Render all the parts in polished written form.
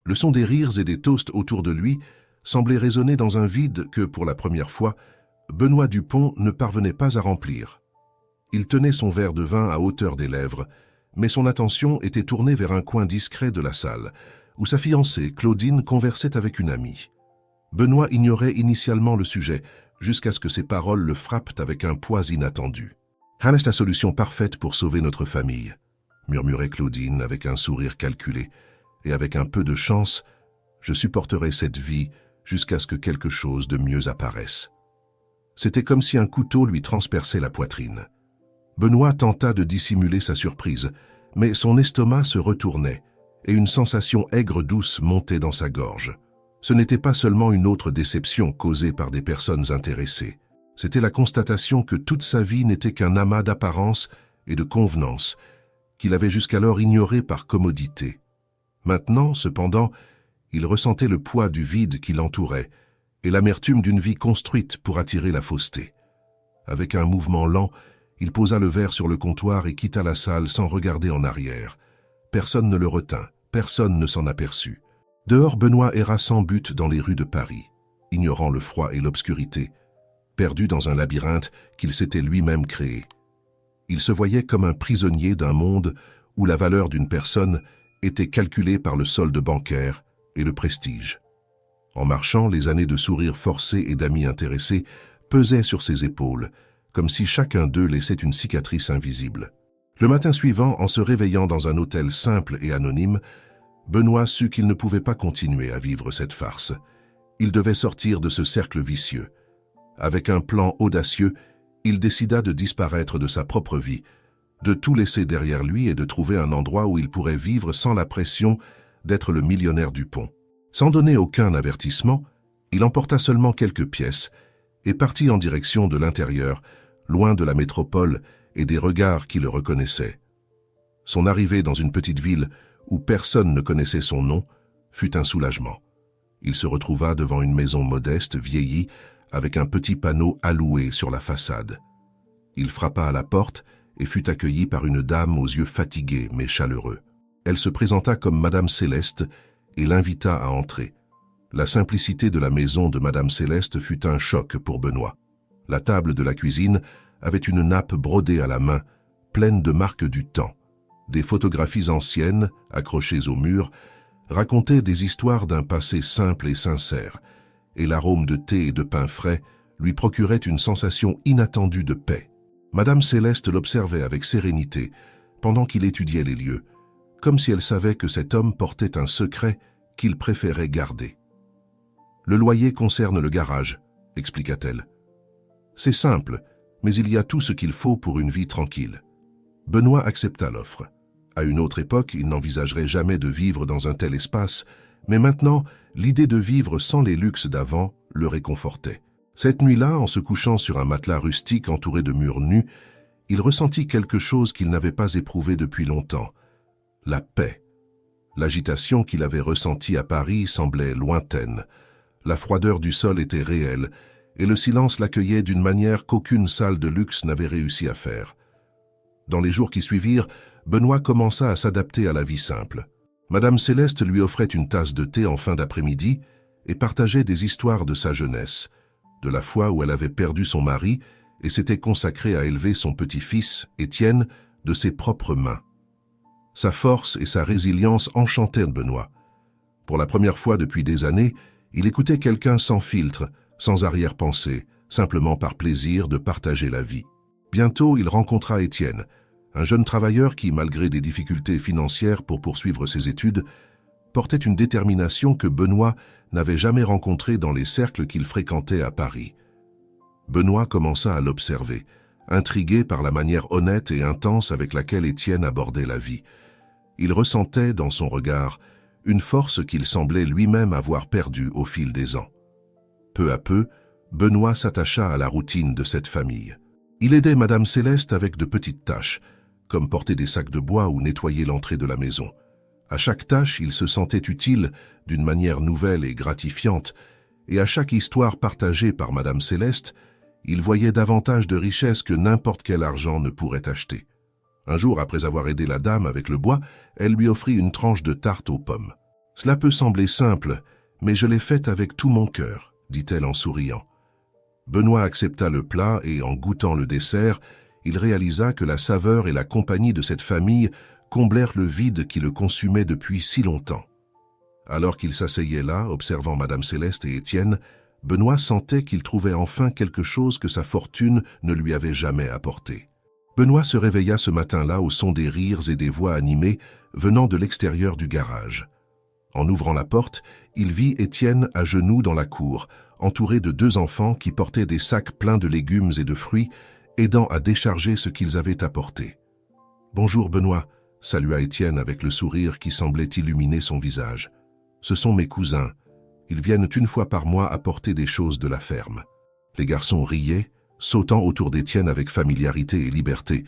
Le son des rires et des toasts autour de lui semblait résonner dans un vide que, pour la première fois, Benoît Dupont ne parvenait pas à remplir. Il tenait son verre de vin à hauteur des lèvres, mais son attention était tournée vers un coin discret de la salle, où sa fiancée, Claudine, conversait avec une amie. Benoît ignorait initialement le sujet, jusqu'à ce que ses paroles le frappent avec un poids inattendu. « Hannes, la solution parfaite pour sauver notre famille », murmurait Claudine avec un sourire calculé, et avec un peu de chance, je supporterai cette vie jusqu'à ce que quelque chose de mieux apparaisse. C'était comme si un couteau lui transperçait la poitrine. Benoît tenta de dissimuler sa surprise, mais son estomac se retournait, et une sensation aigre-douce montait dans sa gorge. Ce n'était pas seulement une autre déception causée par des personnes intéressées. C'était la constatation que toute sa vie n'était qu'un amas d'apparences et de convenances, qu'il avait jusqu'alors ignoré par commodité. Maintenant, cependant, il ressentait le poids du vide qui l'entourait et l'amertume d'une vie construite pour attirer la fausseté. Avec un mouvement lent, il posa le verre sur le comptoir et quitta la salle sans regarder en arrière. Personne ne le retint, personne ne s'en aperçut. Dehors, Benoît erra sans but dans les rues de Paris, ignorant le froid et l'obscurité, perdu dans un labyrinthe qu'il s'était lui-même créé. Il se voyait comme un prisonnier d'un monde où la valeur d'une personne était calculée par le solde bancaire et le prestige. En marchant, les années de sourires forcés et d'amis intéressés pesaient sur ses épaules, comme si chacun d'eux laissait une cicatrice invisible. Le matin suivant, en se réveillant dans un hôtel simple et anonyme, Benoît sut qu'il ne pouvait pas continuer à vivre cette farce. Il devait sortir de ce cercle vicieux. Avec un plan audacieux, il décida de disparaître de sa propre vie, de tout laisser derrière lui et de trouver un endroit où il pourrait vivre sans la pression d'être le millionnaire Dupont. Sans donner aucun avertissement, il emporta seulement quelques pièces et partit en direction de l'intérieur, loin de la métropole et des regards qui le reconnaissaient. Son arrivée dans une petite ville où personne ne connaissait son nom fut un soulagement. Il se retrouva devant une maison modeste, vieillie, avec un petit panneau à louer sur la façade. Il frappa à la porte et fut accueilli par une dame aux yeux fatigués mais chaleureux. Elle se présenta comme Madame Céleste et l'invita à entrer. La simplicité de la maison de Madame Céleste fut un choc pour Benoît. La table de la cuisine avait une nappe brodée à la main, pleine de marques du temps. Des photographies anciennes, accrochées au mur, racontaient des histoires d'un passé simple et sincère, et l'arôme de thé et de pain frais lui procurait une sensation inattendue de paix. Madame Céleste l'observait avec sérénité pendant qu'il étudiait les lieux, comme si elle savait que cet homme portait un secret qu'il préférait garder. « Le loyer concerne le garage », expliqua-t-elle. « C'est simple, mais il y a tout ce qu'il faut pour une vie tranquille. » Benoît accepta l'offre. À une autre époque, il n'envisagerait jamais de vivre dans un tel espace, mais maintenant, l'idée de vivre sans les luxes d'avant le réconfortait. Cette nuit-là, en se couchant sur un matelas rustique entouré de murs nus, il ressentit quelque chose qu'il n'avait pas éprouvé depuis longtemps. La paix. L'agitation qu'il avait ressentie à Paris semblait lointaine. La froideur du sol était réelle, et le silence l'accueillait d'une manière qu'aucune salle de luxe n'avait réussi à faire. Dans les jours qui suivirent, Benoît commença à s'adapter à la vie simple. Madame Céleste lui offrait une tasse de thé en fin d'après-midi et partageait des histoires de sa jeunesse, de la fois où elle avait perdu son mari et s'était consacrée à élever son petit-fils, Étienne, de ses propres mains. Sa force et sa résilience enchantèrent Benoît. Pour la première fois depuis des années, il écoutait quelqu'un sans filtre, sans arrière-pensée, simplement par plaisir de partager la vie. Bientôt, il rencontra Étienne, un jeune travailleur qui, malgré des difficultés financières pour poursuivre ses études, portait une détermination que Benoît n'avait jamais rencontrée dans les cercles qu'il fréquentait à Paris. Benoît commença à l'observer, intrigué par la manière honnête et intense avec laquelle Étienne abordait la vie. Il ressentait, dans son regard, une force qu'il semblait lui-même avoir perdue au fil des ans. Peu à peu, Benoît s'attacha à la routine de cette famille. Il aidait Madame Céleste avec de petites tâches, comme porter des sacs de bois ou nettoyer l'entrée de la maison. À chaque tâche, il se sentait utile d'une manière nouvelle et gratifiante, et à chaque histoire partagée par Madame Céleste, il voyait davantage de richesse que n'importe quel argent ne pourrait acheter. Un jour, après avoir aidé la dame avec le bois, elle lui offrit une tranche de tarte aux pommes. Cela peut sembler simple, mais je l'ai faite avec tout mon cœur, dit-elle en souriant. Benoît accepta le plat et, en goûtant le dessert, il réalisa que la saveur et la compagnie de cette famille comblèrent le vide qui le consumait depuis si longtemps. Alors qu'il s'asseyait là, observant Madame Céleste et Étienne, Benoît sentait qu'il trouvait enfin quelque chose que sa fortune ne lui avait jamais apporté. Benoît se réveilla ce matin-là au son des rires et des voix animées venant de l'extérieur du garage. En ouvrant la porte, il vit Étienne à genoux dans la cour, entouré de 2 enfants qui portaient des sacs pleins de légumes et de fruits, aidant à décharger ce qu'ils avaient apporté. « Bonjour Benoît », salua Étienne avec le sourire qui semblait illuminer son visage. « Ce sont mes cousins. Ils viennent une fois par mois apporter des choses de la ferme. » Les garçons riaient, sautant autour d'Étienne avec familiarité et liberté,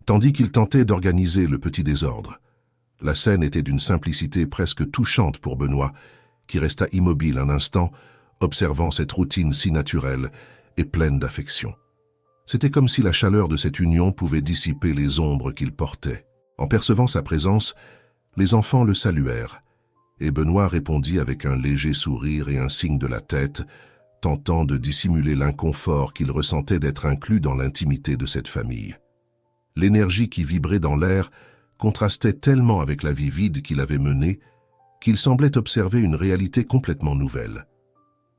tandis qu'il tentait d'organiser le petit désordre. La scène était d'une simplicité presque touchante pour Benoît, qui resta immobile un instant, observant cette routine si naturelle et pleine d'affection. C'était comme si la chaleur de cette union pouvait dissiper les ombres qu'il portait. En percevant sa présence, les enfants le saluèrent, et Benoît répondit avec un léger sourire et un signe de la tête, tentant de dissimuler l'inconfort qu'il ressentait d'être inclus dans l'intimité de cette famille. L'énergie qui vibrait dans l'air contrastait tellement avec la vie vide qu'il avait menée qu'il semblait observer une réalité complètement nouvelle.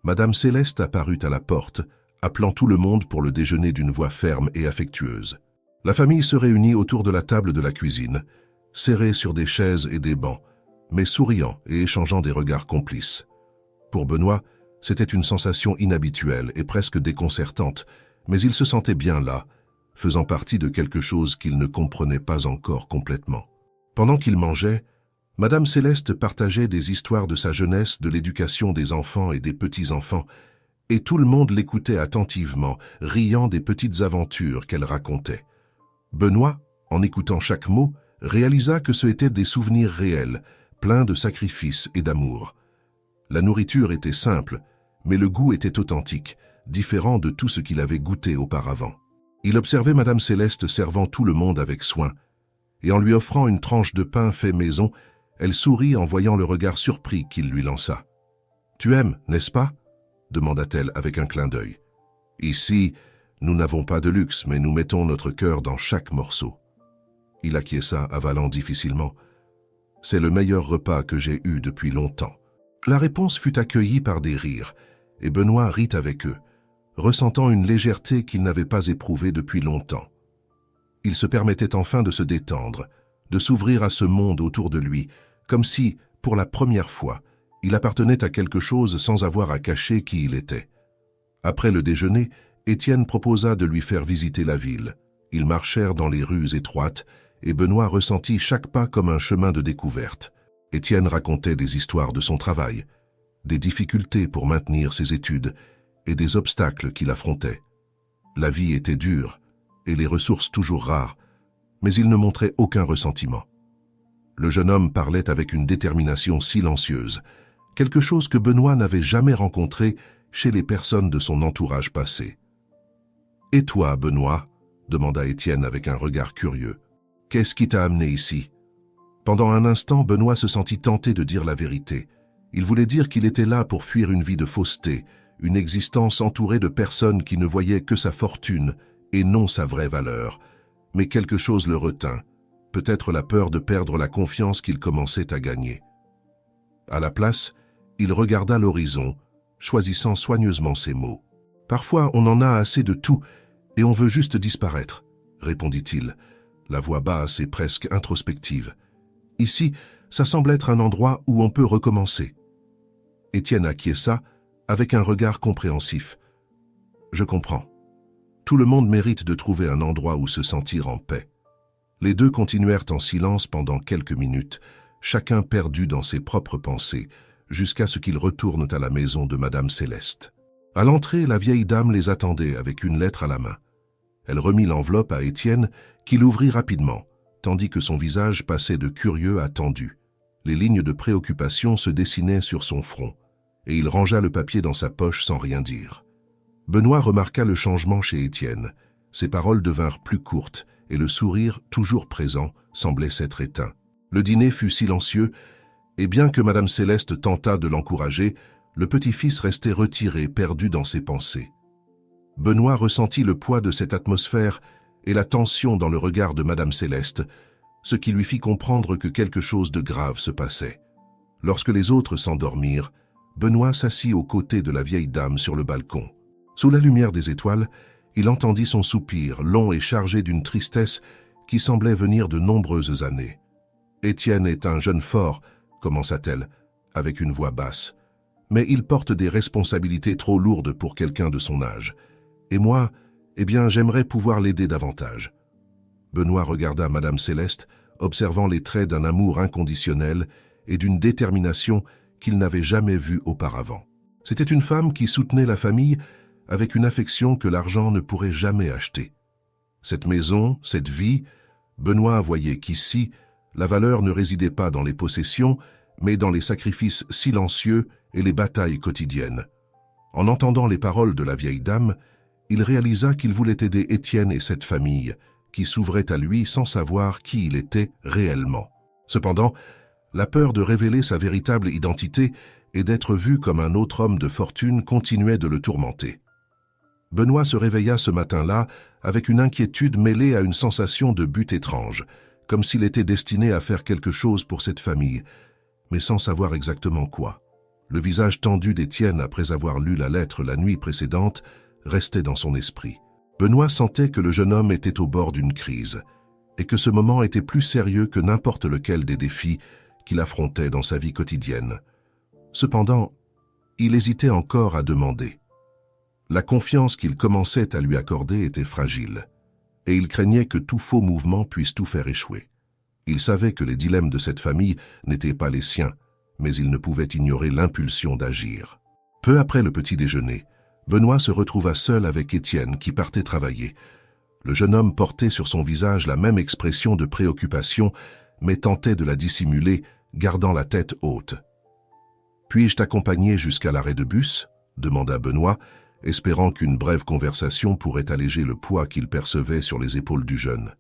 Madame Céleste apparut à la porte, appelant tout le monde pour le déjeuner d'une voix ferme et affectueuse. La famille se réunit autour de la table de la cuisine, serrée sur des chaises et des bancs, mais souriant et échangeant des regards complices. Pour Benoît, c'était une sensation inhabituelle et presque déconcertante, mais il se sentait bien là, faisant partie de quelque chose qu'il ne comprenait pas encore complètement. Pendant qu'il mangeait, Madame Céleste partageait des histoires de sa jeunesse, de l'éducation des enfants et des petits-enfants, et tout le monde l'écoutait attentivement, riant des petites aventures qu'elle racontait. Benoît, en écoutant chaque mot, réalisa que ce étaient des souvenirs réels, pleins de sacrifices et d'amour. La nourriture était simple, mais le goût était authentique, différent de tout ce qu'il avait goûté auparavant. Il observait Madame Céleste servant tout le monde avec soin, et en lui offrant une tranche de pain fait maison, elle sourit en voyant le regard surpris qu'il lui lança. « Tu aimes, n'est-ce pas ?» demanda-t-elle avec un clin d'œil. « Ici, nous n'avons pas de luxe, mais nous mettons notre cœur dans chaque morceau. » Il acquiesça, avalant difficilement. « C'est le meilleur repas que j'ai eu depuis longtemps. » La réponse fut accueillie par des rires, et Benoît rit avec eux, ressentant une légèreté qu'il n'avait pas éprouvée depuis longtemps. Il se permettait enfin de se détendre, de s'ouvrir à ce monde autour de lui, comme si, pour la première fois, il appartenait à quelque chose sans avoir à cacher qui il était. Après le déjeuner, Étienne proposa de lui faire visiter la ville. Ils marchèrent dans les rues étroites, et Benoît ressentit chaque pas comme un chemin de découverte. Étienne racontait des histoires de son travail, des difficultés pour maintenir ses études et des obstacles qu'il affrontait. La vie était dure et les ressources toujours rares, mais il ne montrait aucun ressentiment. Le jeune homme parlait avec une détermination silencieuse, quelque chose que Benoît n'avait jamais rencontré chez les personnes de son entourage passé. « Et toi, Benoît ?» demanda Étienne avec un regard curieux. « Qu'est-ce qui t'a amené ici ?» Pendant un instant, Benoît se sentit tenté de dire la vérité. Il voulait dire qu'il était là pour fuir une vie de fausseté, une existence entourée de personnes qui ne voyaient que sa fortune et non sa vraie valeur. Mais quelque chose le retint, peut-être la peur de perdre la confiance qu'il commençait à gagner. À la place, il regarda l'horizon, choisissant soigneusement ses mots. « Parfois, on en a assez de tout et on veut juste disparaître, » répondit-il, la voix basse et presque introspective. « Ici, ça semble être un endroit où on peut recommencer. » Étienne acquiesça avec un regard compréhensif. « Je comprends. Tout le monde mérite de trouver un endroit où se sentir en paix. » Les deux continuèrent en silence pendant quelques minutes, chacun perdu dans ses propres pensées, jusqu'à ce qu'ils retournent à la maison de Madame Céleste. À l'entrée, la vieille dame les attendait avec une lettre à la main. Elle remit l'enveloppe à Étienne, qui l'ouvrit rapidement, tandis que son visage passait de curieux à tendu. Les lignes de préoccupation se dessinaient sur son front, et il rangea le papier dans sa poche sans rien dire. Benoît remarqua le changement chez Étienne. Ses paroles devinrent plus courtes, et le sourire, toujours présent, semblait s'être éteint. Le dîner fut silencieux, Et bien que Madame Céleste tentât de l'encourager, le petit-fils restait retiré, perdu dans ses pensées. Benoît ressentit le poids de cette atmosphère et la tension dans le regard de Madame Céleste, ce qui lui fit comprendre que quelque chose de grave se passait. Lorsque les autres s'endormirent, Benoît s'assit aux côtés de la vieille dame sur le balcon. Sous la lumière des étoiles, il entendit son soupir, long et chargé d'une tristesse qui semblait venir de nombreuses années. « Étienne est un jeune fort », commença-t-elle, avec une voix basse. « Mais il porte des responsabilités trop lourdes pour quelqu'un de son âge. Et moi, eh bien, j'aimerais pouvoir l'aider davantage. » Benoît regarda Madame Céleste, observant les traits d'un amour inconditionnel et d'une détermination qu'il n'avait jamais vue auparavant. C'était une femme qui soutenait la famille avec une affection que l'argent ne pourrait jamais acheter. Cette maison, cette vie, Benoît voyait qu'ici, la valeur ne résidait pas dans les possessions, mais dans les sacrifices silencieux et les batailles quotidiennes. En entendant les paroles de la vieille dame, il réalisa qu'il voulait aider Étienne et cette famille, qui s'ouvrait à lui sans savoir qui il était réellement. Cependant, la peur de révéler sa véritable identité et d'être vu comme un autre homme de fortune continuait de le tourmenter. Benoît se réveilla ce matin-là avec une inquiétude mêlée à une sensation de but étrange, comme s'il était destiné à faire quelque chose pour cette famille, mais sans savoir exactement quoi. Le visage tendu d'Étienne après avoir lu la lettre la nuit précédente restait dans son esprit. Benoît sentait que le jeune homme était au bord d'une crise, et que ce moment était plus sérieux que n'importe lequel des défis qu'il affrontait dans sa vie quotidienne. Cependant, il hésitait encore à demander. La confiance qu'il commençait à lui accorder était fragile, et il craignait que tout faux mouvement puisse tout faire échouer. Il savait que les dilemmes de cette famille n'étaient pas les siens, mais il ne pouvait ignorer l'impulsion d'agir. Peu après le petit déjeuner, Benoît se retrouva seul avec Étienne qui partait travailler. Le jeune homme portait sur son visage la même expression de préoccupation, mais tentait de la dissimuler, gardant la tête haute. « Puis-je t'accompagner jusqu'à l'arrêt de bus ?» demanda Benoît, espérant qu'une brève conversation pourrait alléger le poids qu'il percevait sur les épaules du jeune.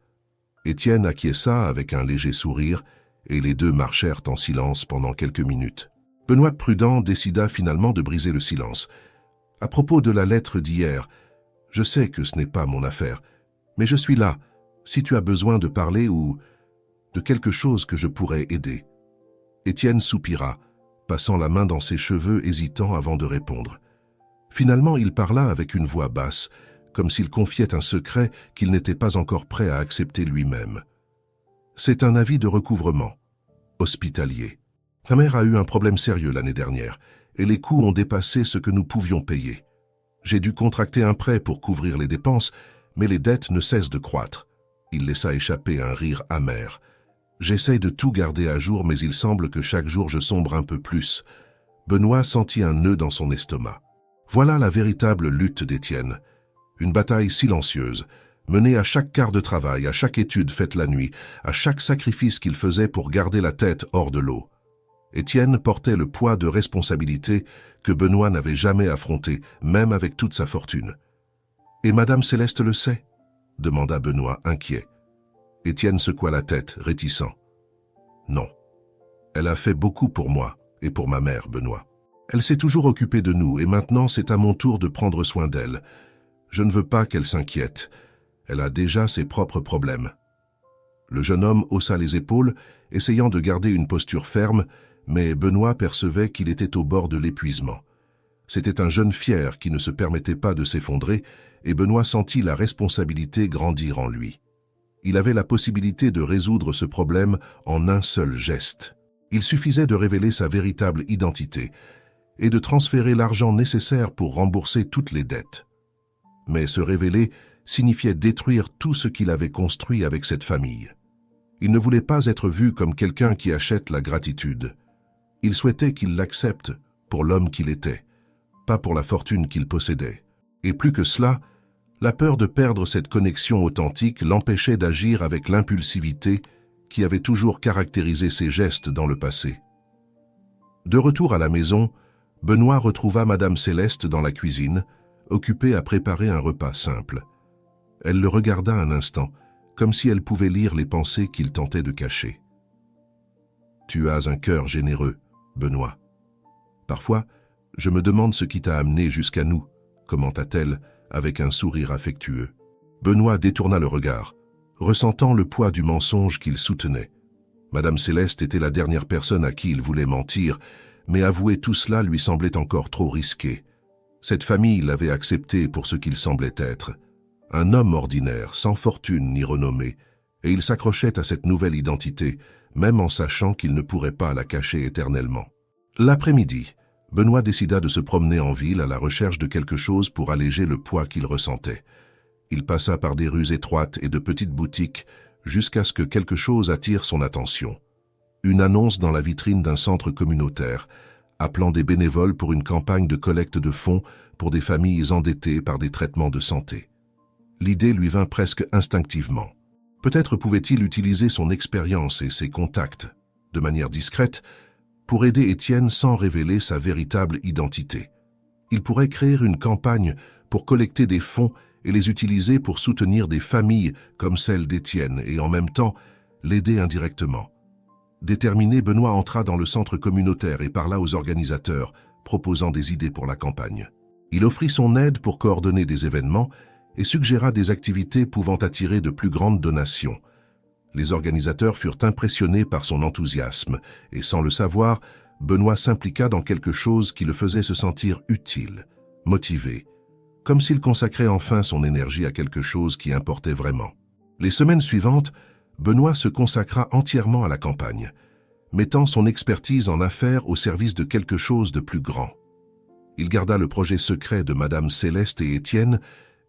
Étienne acquiesça avec un léger sourire, et les deux marchèrent en silence pendant quelques minutes. Benoît prudent décida finalement de briser le silence. « À propos de la lettre d'hier, je sais que ce n'est pas mon affaire, mais je suis là, si tu as besoin de parler ou de quelque chose que je pourrais aider. » Étienne soupira, passant la main dans ses cheveux, hésitant avant de répondre. Finalement, il parla avec une voix basse, comme s'il confiait un secret qu'il n'était pas encore prêt à accepter lui-même. « C'est un avis de recouvrement, hospitalier. Ta mère a eu un problème sérieux l'année dernière, et les coûts ont dépassé ce que nous pouvions payer. J'ai dû contracter un prêt pour couvrir les dépenses, mais les dettes ne cessent de croître. » Il laissa échapper un rire amer. « J'essaye de tout garder à jour, mais il semble que chaque jour je sombre un peu plus. » Benoît sentit un nœud dans son estomac. Voilà la véritable lutte d'Étienne. Une bataille silencieuse, menée à chaque quart de travail, à chaque étude faite la nuit, à chaque sacrifice qu'il faisait pour garder la tête hors de l'eau. Étienne portait le poids de responsabilité que Benoît n'avait jamais affronté, même avec toute sa fortune. « Et Madame Céleste le sait ?» demanda Benoît, inquiet. Étienne secoua la tête, réticent. « Non. Elle a fait beaucoup pour moi et pour ma mère, Benoît. Elle s'est toujours occupée de nous et maintenant c'est à mon tour de prendre soin d'elle. Je ne veux pas qu'elle s'inquiète. Elle a déjà ses propres problèmes. » Le jeune homme haussa les épaules, essayant de garder une posture ferme, mais Benoît percevait qu'il était au bord de l'épuisement. C'était un jeune fier qui ne se permettait pas de s'effondrer, et Benoît sentit la responsabilité grandir en lui. Il avait la possibilité de résoudre ce problème en un seul geste. Il suffisait de révéler sa véritable identité et de transférer l'argent nécessaire pour rembourser toutes les dettes. Mais se révéler signifiait détruire tout ce qu'il avait construit avec cette famille. Il ne voulait pas être vu comme quelqu'un qui achète la gratitude. Il souhaitait qu'il l'accepte pour l'homme qu'il était, pas pour la fortune qu'il possédait. Et plus que cela, la peur de perdre cette connexion authentique l'empêchait d'agir avec l'impulsivité qui avait toujours caractérisé ses gestes dans le passé. De retour à la maison, Benoît retrouva Madame Céleste dans la cuisine, occupée à préparer un repas simple. Elle le regarda un instant, comme si elle pouvait lire les pensées qu'il tentait de cacher. Tu as un cœur généreux, Benoît. Parfois, je me demande ce qui t'a amené jusqu'à nous, commenta-t-elle avec un sourire affectueux. Benoît détourna le regard, ressentant le poids du mensonge qu'il soutenait. Madame Céleste était la dernière personne à qui il voulait mentir, mais avouer tout cela lui semblait encore trop risqué. Cette famille l'avait accepté pour ce qu'il semblait être. Un homme ordinaire, sans fortune ni renommée, et il s'accrochait à cette nouvelle identité, même en sachant qu'il ne pourrait pas la cacher éternellement. L'après-midi, Benoît décida de se promener en ville à la recherche de quelque chose pour alléger le poids qu'il ressentait. Il passa par des rues étroites et de petites boutiques jusqu'à ce que quelque chose attire son attention. Une annonce dans la vitrine d'un centre communautaire, appelant des bénévoles pour une campagne de collecte de fonds pour des familles endettées par des traitements de santé. L'idée lui vint presque instinctivement. Peut-être pouvait-il utiliser son expérience et ses contacts, de manière discrète, pour aider Étienne sans révéler sa véritable identité. Il pourrait créer une campagne pour collecter des fonds et les utiliser pour soutenir des familles comme celle d'Étienne et en même temps l'aider indirectement. Déterminé, Benoît entra dans le centre communautaire et parla aux organisateurs, proposant des idées pour la campagne. Il offrit son aide pour coordonner des événements et suggéra des activités pouvant attirer de plus grandes donations. Les organisateurs furent impressionnés par son enthousiasme et, sans le savoir, Benoît s'impliqua dans quelque chose qui le faisait se sentir utile, motivé, comme s'il consacrait enfin son énergie à quelque chose qui importait vraiment. Les semaines suivantes, Benoît se consacra entièrement à la campagne, mettant son expertise en affaires au service de quelque chose de plus grand. Il garda le projet secret de Madame Céleste et Étienne,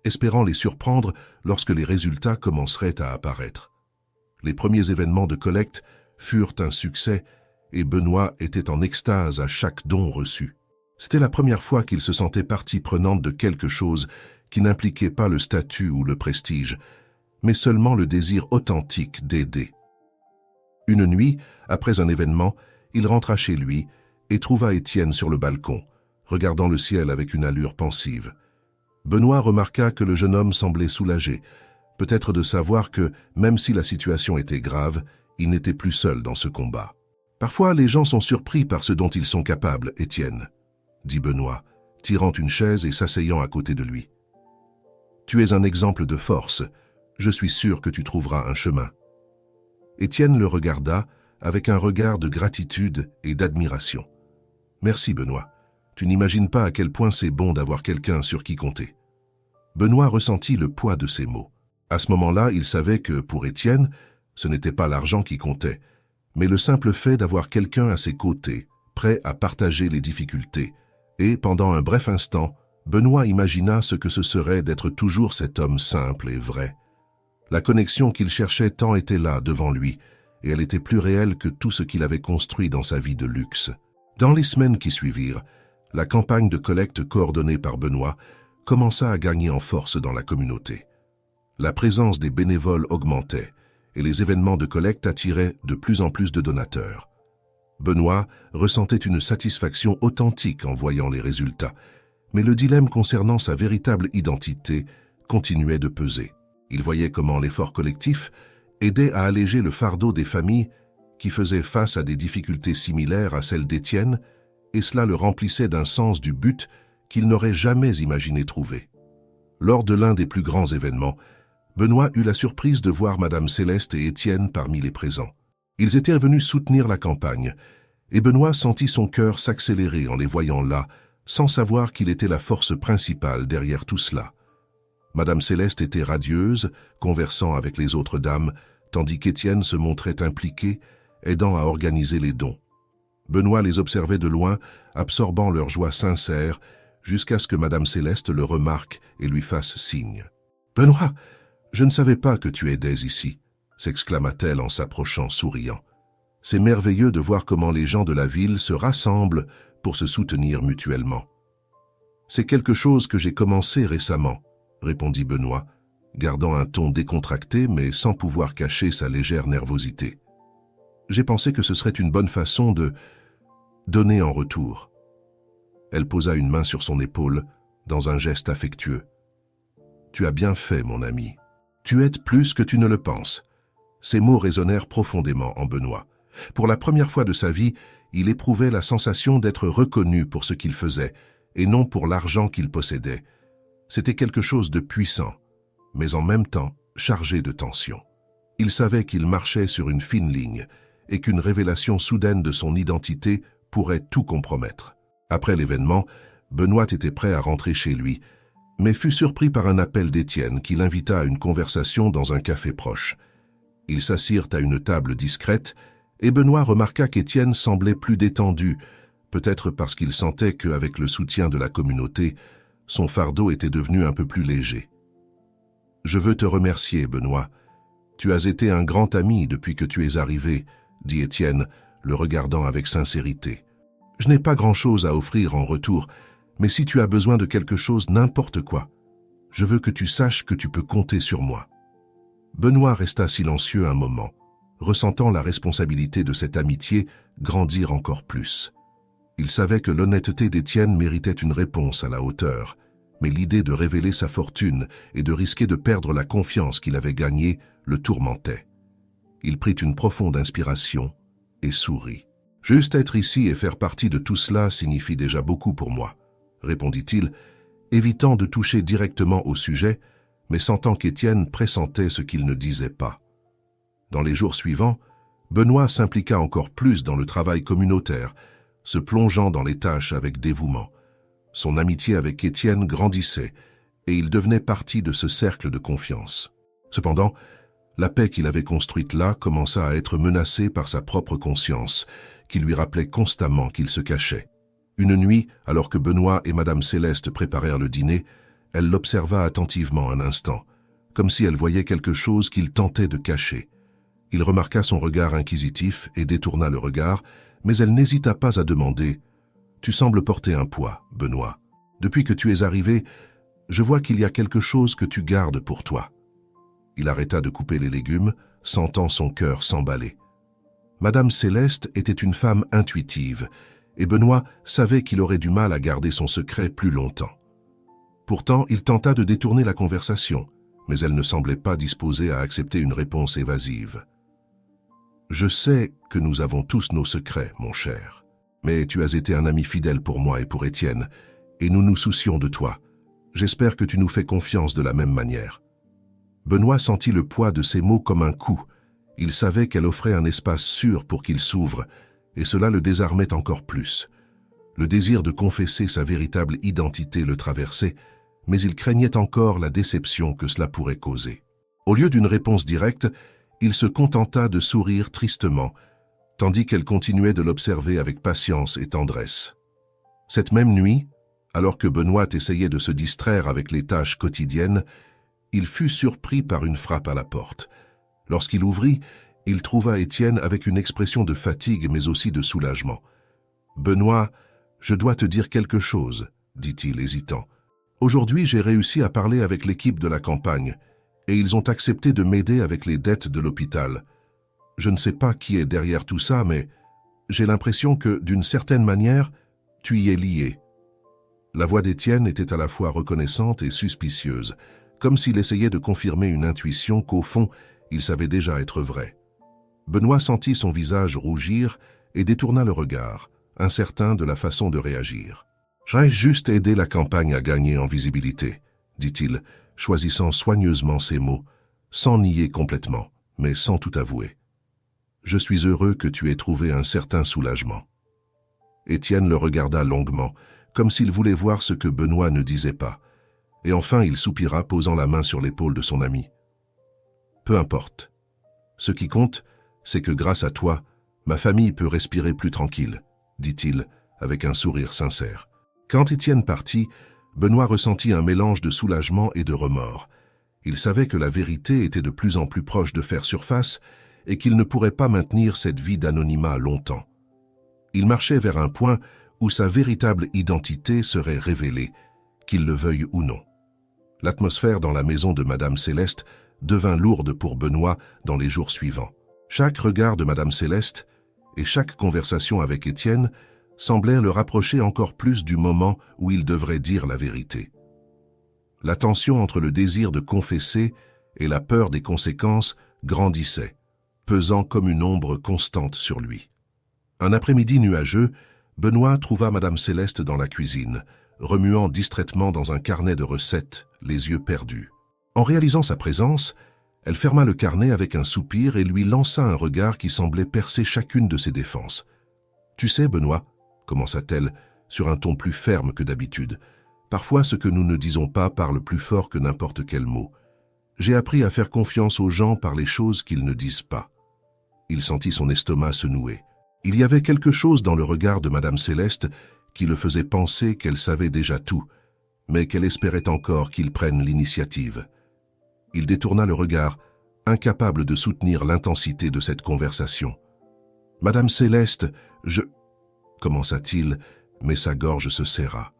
espérant les surprendre lorsque les résultats commenceraient à apparaître. Les premiers événements de collecte furent un succès et Benoît était en extase à chaque don reçu. C'était la première fois qu'il se sentait partie prenante de quelque chose qui n'impliquait pas le statut ou le prestige, mais seulement le désir authentique d'aider. Une nuit, après un événement, il rentra chez lui et trouva Étienne sur le balcon, regardant le ciel avec une allure pensive. Benoît remarqua que le jeune homme semblait soulagé, peut-être de savoir que, même si la situation était grave, il n'était plus seul dans ce combat. « Parfois, les gens sont surpris par ce dont ils sont capables, Étienne, » dit Benoît, tirant une chaise et s'asseyant à côté de lui. « Tu es un exemple de force. Je suis sûr que tu trouveras un chemin. » Étienne le regarda avec un regard de gratitude et d'admiration. « Merci, Benoît. Tu n'imagines pas à quel point c'est bon d'avoir quelqu'un sur qui compter. » Benoît ressentit le poids de ces mots. À ce moment-là, il savait que, pour Étienne, ce n'était pas l'argent qui comptait, mais le simple fait d'avoir quelqu'un à ses côtés, prêt à partager les difficultés. Et, pendant un bref instant, Benoît imagina ce que ce serait d'être toujours cet homme simple et vrai. La connexion qu'il cherchait tant était là, devant lui, et elle était plus réelle que tout ce qu'il avait construit dans sa vie de luxe. Dans les semaines qui suivirent, la campagne de collecte coordonnée par Benoît commença à gagner en force dans la communauté. La présence des bénévoles augmentait, et les événements de collecte attiraient de plus en plus de donateurs. Benoît ressentait une satisfaction authentique en voyant les résultats, mais le dilemme concernant sa véritable identité continuait de peser. Il voyait comment l'effort collectif aidait à alléger le fardeau des familles qui faisaient face à des difficultés similaires à celles d'Étienne, et cela le remplissait d'un sens du but qu'il n'aurait jamais imaginé trouver. Lors de l'un des plus grands événements, Benoît eut la surprise de voir Madame Céleste et Étienne parmi les présents. Ils étaient venus soutenir la campagne, et Benoît sentit son cœur s'accélérer en les voyant là, sans savoir qu'il était la force principale derrière tout cela. Madame Céleste était radieuse, conversant avec les autres dames, tandis qu'Étienne se montrait impliqué, aidant à organiser les dons. Benoît les observait de loin, absorbant leur joie sincère, jusqu'à ce que Madame Céleste le remarque et lui fasse signe. « Benoît, je ne savais pas que tu aidais ici », s'exclama-t-elle en s'approchant souriant. « C'est merveilleux de voir comment les gens de la ville se rassemblent pour se soutenir mutuellement. »« C'est quelque chose que j'ai commencé récemment, » répondit Benoît, gardant un ton décontracté mais sans pouvoir cacher sa légère nervosité. « J'ai pensé que ce serait une bonne façon de donner en retour. » Elle posa une main sur son épaule, dans un geste affectueux. « Tu as bien fait, mon ami. Tu aides plus que tu ne le penses. » Ces mots résonnèrent profondément en Benoît. Pour la première fois de sa vie, il éprouvait la sensation d'être reconnu pour ce qu'il faisait, et non pour l'argent qu'il possédait. C'était quelque chose de puissant, mais en même temps chargé de tension. Il savait qu'il marchait sur une fine ligne, et qu'une révélation soudaine de son identité pourrait tout compromettre. Après l'événement, Benoît était prêt à rentrer chez lui, mais fut surpris par un appel d'Étienne qui l'invita à une conversation dans un café proche. Ils s'assirent à une table discrète, et Benoît remarqua qu'Étienne semblait plus détendu, peut-être parce qu'il sentait qu'avec le soutien de la communauté, son fardeau était devenu un peu plus léger. « Je veux te remercier, Benoît. Tu as été un grand ami depuis que tu es arrivé, » dit Étienne, le regardant avec sincérité. « Je n'ai pas grand-chose à offrir en retour, mais si tu as besoin de quelque chose, n'importe quoi, je veux que tu saches que tu peux compter sur moi. » Benoît resta silencieux un moment, ressentant la responsabilité de cette amitié grandir encore plus. Il savait que l'honnêteté d'Étienne méritait une réponse à la hauteur, mais l'idée de révéler sa fortune et de risquer de perdre la confiance qu'il avait gagnée le tourmentait. Il prit une profonde inspiration et sourit. « Juste être ici et faire partie de tout cela signifie déjà beaucoup pour moi, » répondit-il, évitant de toucher directement au sujet, mais sentant qu'Étienne pressentait ce qu'il ne disait pas. Dans les jours suivants, Benoît s'impliqua encore plus dans le travail communautaire, se plongeant dans les tâches avec dévouement. Son amitié avec Étienne grandissait, et il devenait partie de ce cercle de confiance. Cependant, la paix qu'il avait construite là commença à être menacée par sa propre conscience, qui lui rappelait constamment qu'il se cachait. Une nuit, alors que Benoît et Madame Céleste préparèrent le dîner, elle l'observa attentivement un instant, comme si elle voyait quelque chose qu'il tentait de cacher. Il remarqua son regard inquisitif et détourna le regard, mais elle n'hésita pas à demander « Tu sembles porter un poids, Benoît. Depuis que tu es arrivé, je vois qu'il y a quelque chose que tu gardes pour toi. » Il arrêta de couper les légumes, sentant son cœur s'emballer. Madame Céleste était une femme intuitive, et Benoît savait qu'il aurait du mal à garder son secret plus longtemps. Pourtant, il tenta de détourner la conversation, mais elle ne semblait pas disposée à accepter une réponse évasive. « Je sais que nous avons tous nos secrets, mon cher, mais tu as été un ami fidèle pour moi et pour Étienne, et nous nous soucions de toi. J'espère que tu nous fais confiance de la même manière. » Benoît sentit le poids de ces mots comme un coup. Il savait qu'elle offrait un espace sûr pour qu'il s'ouvre, et cela le désarmait encore plus. Le désir de confesser sa véritable identité le traversait, mais il craignait encore la déception que cela pourrait causer. Au lieu d'une réponse directe, il se contenta de sourire tristement, tandis qu'elle continuait de l'observer avec patience et tendresse. Cette même nuit, alors que Benoît essayait de se distraire avec les tâches quotidiennes, il fut surpris par une frappe à la porte. Lorsqu'il ouvrit, il trouva Étienne avec une expression de fatigue mais aussi de soulagement. « Benoît, je dois te dire quelque chose, » dit-il hésitant. « Aujourd'hui, j'ai réussi à parler avec l'équipe de la campagne, et ils ont accepté de m'aider avec les dettes de l'hôpital. Je ne sais pas qui est derrière tout ça, mais j'ai l'impression que, d'une certaine manière, tu y es lié. » La voix d'Étienne était à la fois reconnaissante et suspicieuse, comme s'il essayait de confirmer une intuition qu'au fond, il savait déjà être vraie. Benoît sentit son visage rougir et détourna le regard, incertain de la façon de réagir. « J'ai juste aidé la campagne à gagner en visibilité, » dit-il, choisissant soigneusement ses mots, sans nier complètement, mais sans tout avouer. « Je suis heureux que tu aies trouvé un certain soulagement. » Étienne le regarda longuement, comme s'il voulait voir ce que Benoît ne disait pas, et enfin il soupira, posant la main sur l'épaule de son ami. « Peu importe. Ce qui compte, c'est que grâce à toi, ma famille peut respirer plus tranquille, » dit-il avec un sourire sincère. Quand Étienne partit, Benoît ressentit un mélange de soulagement et de remords. Il savait que la vérité était de plus en plus proche de faire surface et qu'il ne pourrait pas maintenir cette vie d'anonymat longtemps. Il marchait vers un point où sa véritable identité serait révélée, qu'il le veuille ou non. L'atmosphère dans la maison de Madame Céleste devint lourde pour Benoît dans les jours suivants. Chaque regard de Madame Céleste et chaque conversation avec Étienne semblèrent le rapprocher encore plus du moment où il devrait dire la vérité. La tension entre le désir de confesser et la peur des conséquences grandissait, pesant comme une ombre constante sur lui. Un après-midi nuageux, Benoît trouva Madame Céleste dans la cuisine, remuant distraitement dans un carnet de recettes, les yeux perdus. En réalisant sa présence, elle ferma le carnet avec un soupir et lui lança un regard qui semblait percer chacune de ses défenses. « Tu sais, Benoît, » commença-t-elle, sur un ton plus ferme que d'habitude, « parfois ce que nous ne disons pas parle plus fort que n'importe quel mot. J'ai appris à faire confiance aux gens par les choses qu'ils ne disent pas. » Il sentit son estomac se nouer. Il y avait quelque chose dans le regard de Madame Céleste qui le faisait penser qu'elle savait déjà tout, mais qu'elle espérait encore qu'il prenne l'initiative. Il détourna le regard, incapable de soutenir l'intensité de cette conversation. « Madame Céleste, je... » commença-t-il, mais sa gorge se serra.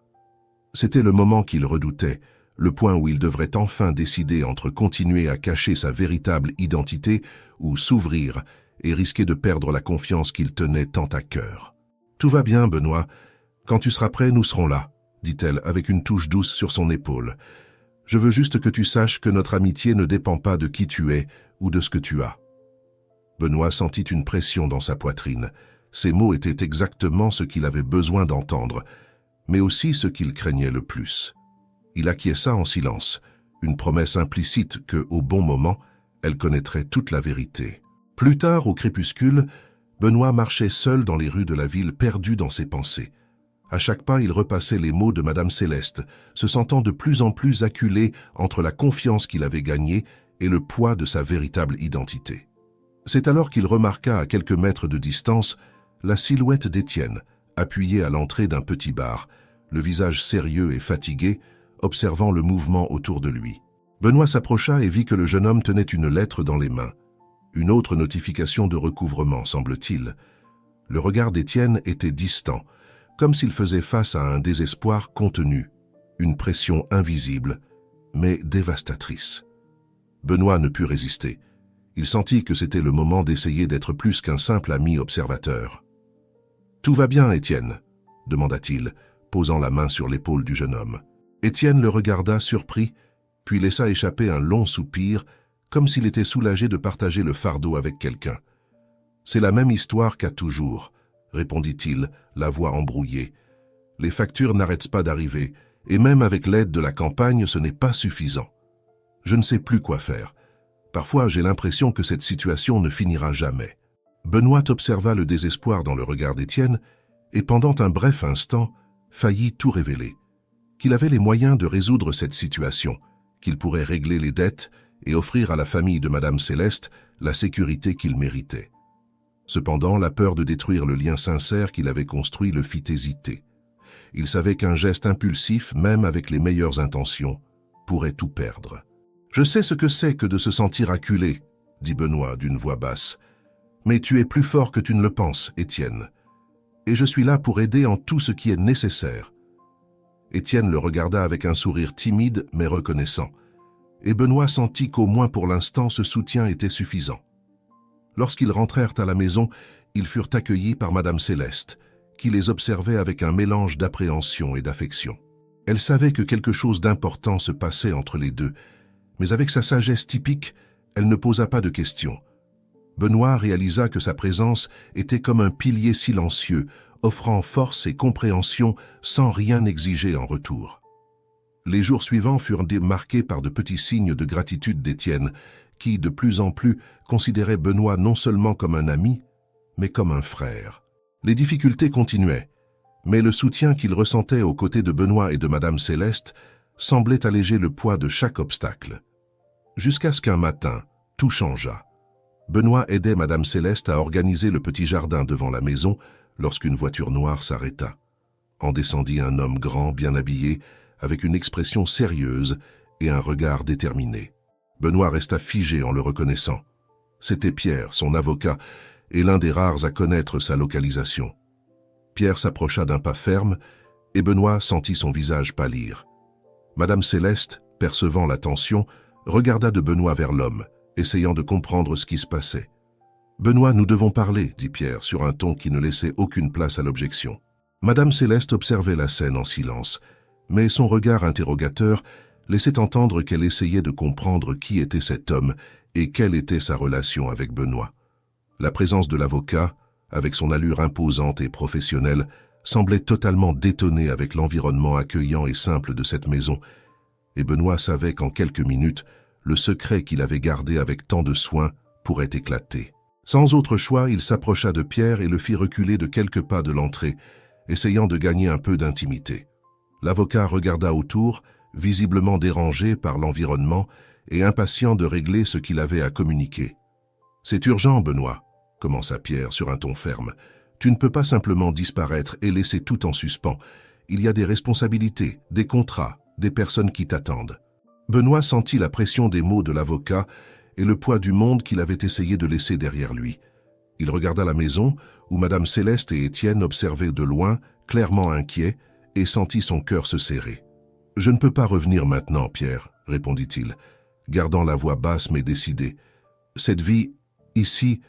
C'était le moment qu'il redoutait, le point où il devrait enfin décider entre continuer à cacher sa véritable identité ou s'ouvrir et risquer de perdre la confiance qu'il tenait tant à cœur. « Tout va bien, Benoît. Quand tu seras prêt, nous serons là, » dit-elle avec une touche douce sur son épaule. « Je veux juste que tu saches que notre amitié ne dépend pas de qui tu es ou de ce que tu as. » Benoît sentit une pression dans sa poitrine. Ces mots étaient exactement ce qu'il avait besoin d'entendre, mais aussi ce qu'il craignait le plus. Il acquiesça en silence, une promesse implicite que, au bon moment, elle connaîtrait toute la vérité. Plus tard, au crépuscule, Benoît marchait seul dans les rues de la ville, perdu dans ses pensées. À chaque pas, il repassait les mots de Madame Céleste, se sentant de plus en plus acculé entre la confiance qu'il avait gagnée et le poids de sa véritable identité. C'est alors qu'il remarqua à quelques mètres de distance la silhouette d'Étienne, appuyé à l'entrée d'un petit bar, le visage sérieux et fatigué, observant le mouvement autour de lui. Benoît s'approcha et vit que le jeune homme tenait une lettre dans les mains. Une autre notification de recouvrement, semble-t-il. Le regard d'Étienne était distant, comme s'il faisait face à un désespoir contenu, une pression invisible, mais dévastatrice. Benoît ne put résister. Il sentit que c'était le moment d'essayer d'être plus qu'un simple ami observateur. « Tout va bien, Étienne ?» demanda-t-il, posant la main sur l'épaule du jeune homme. Étienne le regarda surpris, puis laissa échapper un long soupir, comme s'il était soulagé de partager le fardeau avec quelqu'un. « C'est la même histoire qu'à toujours, » répondit-il, la voix embrouillée. « Les factures n'arrêtent pas d'arriver, et même avec l'aide de la campagne, ce n'est pas suffisant. Je ne sais plus quoi faire. Parfois, j'ai l'impression que cette situation ne finira jamais. » Benoît observa le désespoir dans le regard d'Étienne, et pendant un bref instant, faillit tout révéler. Qu'il avait les moyens de résoudre cette situation, qu'il pourrait régler les dettes et offrir à la famille de Madame Céleste la sécurité qu'il méritait. Cependant, la peur de détruire le lien sincère qu'il avait construit le fit hésiter. Il savait qu'un geste impulsif, même avec les meilleures intentions, pourrait tout perdre. « Je sais ce que c'est que de se sentir acculé, » dit Benoît d'une voix basse. « Mais tu es plus fort que tu ne le penses, Étienne. Et je suis là pour aider en tout ce qui est nécessaire. » Étienne le regarda avec un sourire timide mais reconnaissant, et Benoît sentit qu'au moins pour l'instant ce soutien était suffisant. Lorsqu'ils rentrèrent à la maison, ils furent accueillis par Madame Céleste, qui les observait avec un mélange d'appréhension et d'affection. Elle savait que quelque chose d'important se passait entre les deux, mais avec sa sagesse typique, elle ne posa pas de questions. Benoît réalisa que sa présence était comme un pilier silencieux, offrant force et compréhension sans rien exiger en retour. Les jours suivants furent marqués par de petits signes de gratitude d'Étienne, qui, de plus en plus, considérait Benoît non seulement comme un ami, mais comme un frère. Les difficultés continuaient, mais le soutien qu'il ressentait aux côtés de Benoît et de Madame Céleste semblait alléger le poids de chaque obstacle. Jusqu'à ce qu'un matin, tout changea. Benoît aidait Madame Céleste à organiser le petit jardin devant la maison lorsqu'une voiture noire s'arrêta. En descendit un homme grand, bien habillé, avec une expression sérieuse et un regard déterminé. Benoît resta figé en le reconnaissant. C'était Pierre, son avocat, et l'un des rares à connaître sa localisation. Pierre s'approcha d'un pas ferme, et Benoît sentit son visage pâlir. Madame Céleste, percevant la tension, regarda de Benoît vers l'homme, essayant de comprendre ce qui se passait. « Benoît, nous devons parler, » dit Pierre, sur un ton qui ne laissait aucune place à l'objection. Madame Céleste observait la scène en silence, mais son regard interrogateur laissait entendre qu'elle essayait de comprendre qui était cet homme et quelle était sa relation avec Benoît. La présence de l'avocat, avec son allure imposante et professionnelle, semblait totalement détonner avec l'environnement accueillant et simple de cette maison, et Benoît savait qu'en quelques minutes, le secret qu'il avait gardé avec tant de soin pourrait éclater. Sans autre choix, il s'approcha de Pierre et le fit reculer de quelques pas de l'entrée, essayant de gagner un peu d'intimité. L'avocat regarda autour, visiblement dérangé par l'environnement et impatient de régler ce qu'il avait à communiquer. « C'est urgent, Benoît », commença Pierre sur un ton ferme. « Tu ne peux pas simplement disparaître et laisser tout en suspens. Il y a des responsabilités, des contrats, des personnes qui t'attendent. » Benoît sentit la pression des mots de l'avocat et le poids du monde qu'il avait essayé de laisser derrière lui. Il regarda la maison, où Madame Céleste et Étienne observaient de loin, clairement inquiets, et sentit son cœur se serrer. « Je ne peux pas revenir maintenant, Pierre, » répondit-il, gardant la voix basse mais décidée. « Cette vie, ici,